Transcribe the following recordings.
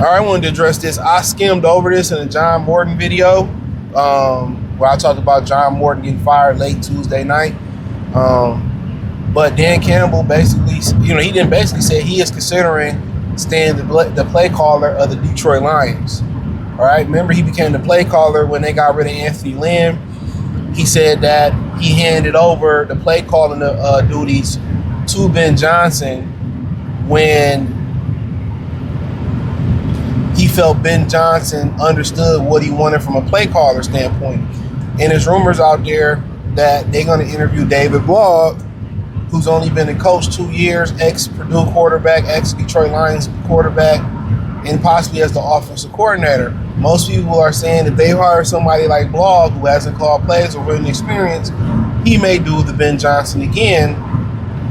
I wanted to address this. I skimmed over this in a John Morton video where I talked about John Morton getting fired late Tuesday night. But Dan Campbell basically, he didn't basically say he is considering staying the play caller of the Detroit Lions. All right, remember he became the play caller when they got rid of Anthony Lynn. He said that he handed over the play calling duties to Ben Johnson when he felt Ben Johnson understood what he wanted from a play caller standpoint. And there's rumors out there that they're going to interview David Blogg, who's only been a coach 2 years, ex-Purdue quarterback, ex-Detroit Lions quarterback, and possibly as the offensive coordinator. Most people are saying if they hire somebody like Blogg, who hasn't called plays or written experience, he may do the Ben Johnson again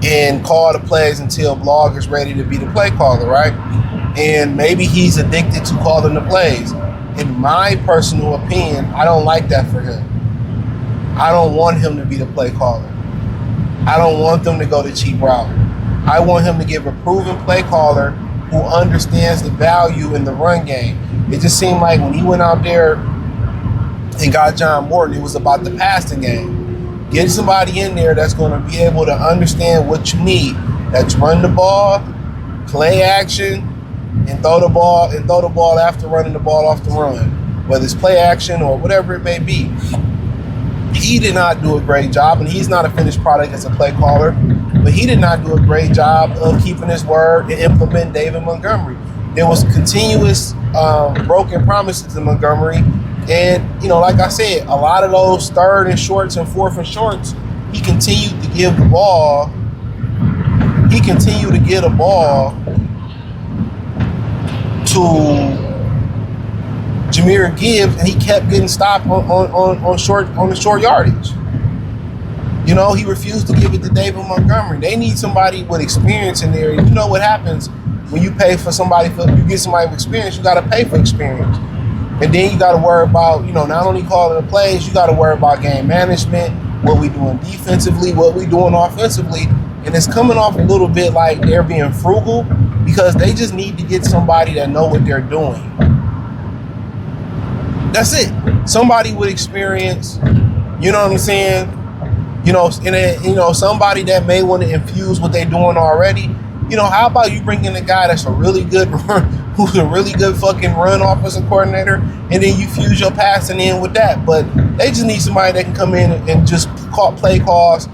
and call the plays until Blogg is ready to be the play caller, right? And maybe he's addicted to calling the plays. In my personal opinion, I don't like that for him. I don't want him to be the play caller. I don't want them to go the cheap route. I want him to give a proven play caller who understands the value in the run game. It just seemed like when he went out there and got John Morton, it was about the passing game. Get somebody in there that's going to be able to understand what you need. That's run the ball, play action, and throw the ball after running the ball off the run, whether it's play action or whatever it may be. He did not do a great job, and he's not a finished product as a play caller, but he did not do a great job of keeping his word and implement David Montgomery. There was continuous broken promises to Montgomery, and like I said, a lot of those third and shorts and fourth and shorts, he continued to give the ball. He continued to get the ball to Jahmyr Gibbs, and he kept getting stopped on the short yardage. He refused to give it to David Montgomery. They need somebody with experience in there. You know what happens when you pay for somebody, you get somebody with experience, you got to pay for experience. And then you got to worry about, not only calling the plays, you got to worry about game management, what we doing defensively, what we doing offensively. And it's coming off a little bit like they're being frugal because they just need to get somebody that know what they're doing. That's it. Somebody with experience, you know what I'm saying? Somebody that may want to infuse what they're doing already. How about you bring in a guy that's who's a really good fucking run offensive coordinator, and then you fuse your passing in with that. But they just need somebody that can come in and just call plays.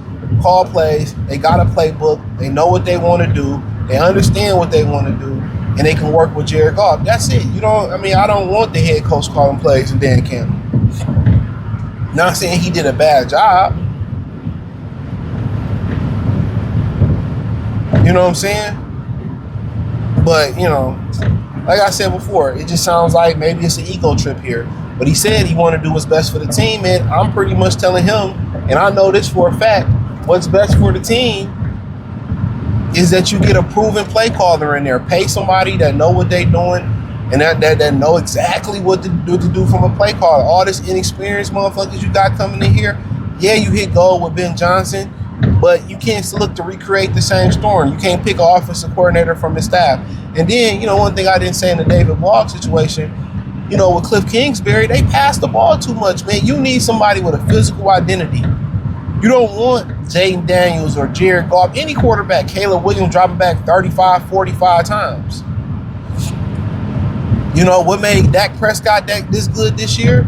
They got a playbook. They know what they want to do. They understand what they want to do, and they can work with Jared Goff. That's it. I don't want the head coach calling plays and Dan Campbell. Not saying he did a bad job. You know what I'm saying? But, like I said before, it just sounds like maybe it's an ego trip here. But he said he wanted to do what's best for the team, and I'm pretty much telling him, and I know this for a fact, what's best for the team is that you get a proven play caller in there. Pay somebody that know what they're doing and that know exactly what to do from a play caller. All this inexperienced motherfuckers you got coming in here, yeah, you hit goal with Ben Johnson, but you can't look to recreate the same story. You can't pick an offensive coordinator from his staff. And then, one thing I didn't say in the David Blogg situation, with Cliff Kingsbury, they pass the ball too much, man. You need somebody with a physical identity. You don't want Jaden Daniels or Jared Goff, any quarterback, Caleb Williams dropping back 35, 45 times. What made Dak Prescott this good this year?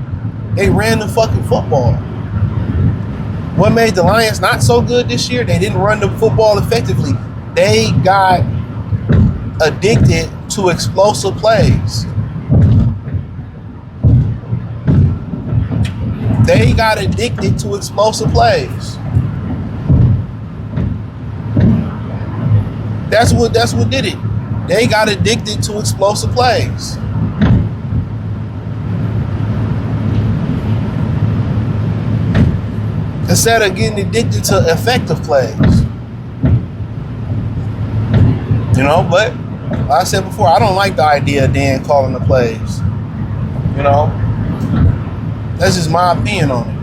They ran the fucking football. What made the Lions not so good this year? They didn't run the football effectively. They got addicted to explosive plays. They got addicted to explosive plays. That's what did it. They got addicted to explosive plays. Instead of getting addicted to effective plays. But like I said before, I don't like the idea of Dan calling the plays. That's just my opinion on it.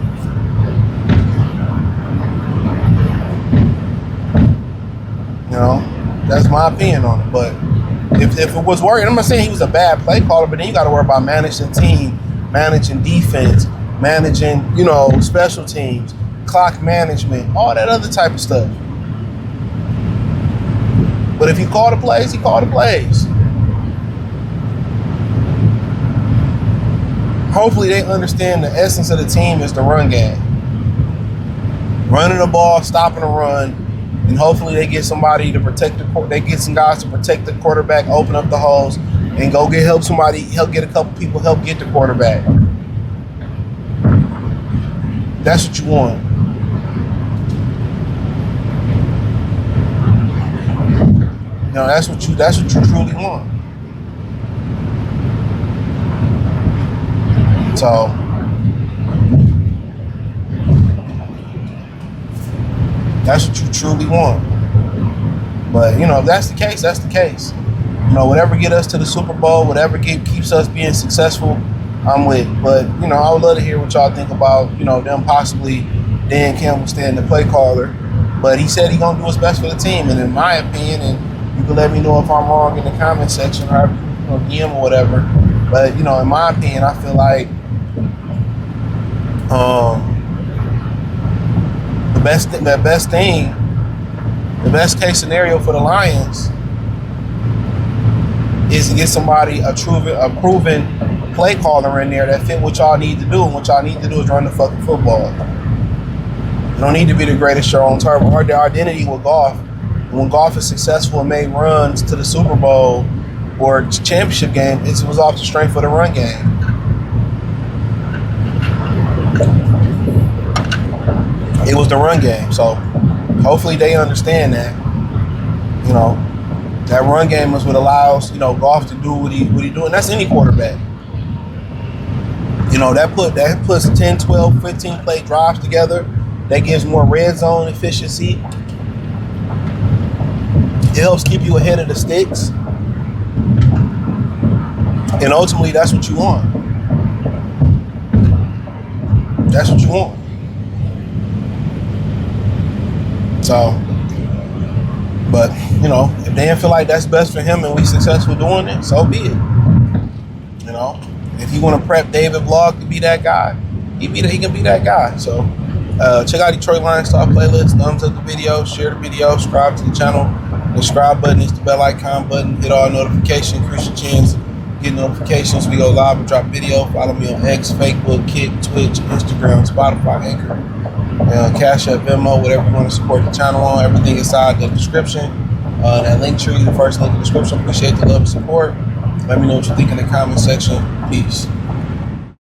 That's my opinion on it. But If it was working, I'm not saying he was a bad play caller, but then you got to worry about managing team, managing defense, managing, special teams, clock management, all that other type of stuff. But if he called the plays, he called the plays. Hopefully they understand the essence of the team is the run game. Running the ball, stopping the run, and hopefully they get somebody to protect they get some guys to protect the quarterback, open up the holes, and go help get a couple people, help get the quarterback. That's what you want. That's what you truly want. So that's what you truly want. But if that's the case, that's the case. Whatever get us to the Super Bowl, whatever keeps us being successful, I'm with. But I would love to hear what y'all think about them possibly Dan Campbell staying the play caller. But he said he's gonna do what's best for the team. And in my opinion, and you can let me know if I'm wrong in the comment section or DM or whatever. But in my opinion, I feel like the best case scenario for the Lions is to get somebody, a proven play caller in there that fit what y'all need to do. And what y'all need to do is run the fucking football. You don't need to be the greatest show on turf. Or the identity with golf. When golf is successful and made runs to the Super Bowl or championship game, it was off the strength of the run game. It was the run game. So hopefully they understand that. That run game is what allows, golf to do what he do. And that's any quarterback. That puts 10, 12, 15 play drives together. That gives more red zone efficiency. It helps keep you ahead of the sticks. And ultimately, that's what you want. That's what you want. So, but, if they didn't feel like that's best for him and we successful doing it, so be it. If you want to prep David Blog to be that guy, he can be that guy. So, check out Detroit Lions Talk playlist. Thumbs up the video, share the video, subscribe to the channel. The subscribe button is the bell icon button. Hit all notifications, increase your chance. Get notifications. We go live and drop video. Follow me on X, Facebook, Kick, Twitch, Instagram, Spotify, Anchor, Cash App, Venmo, whatever you want to support the channel on. Everything inside the description. That link tree, the first link in the description. Appreciate the love and support. Let me know what you think in the comment section. Peace.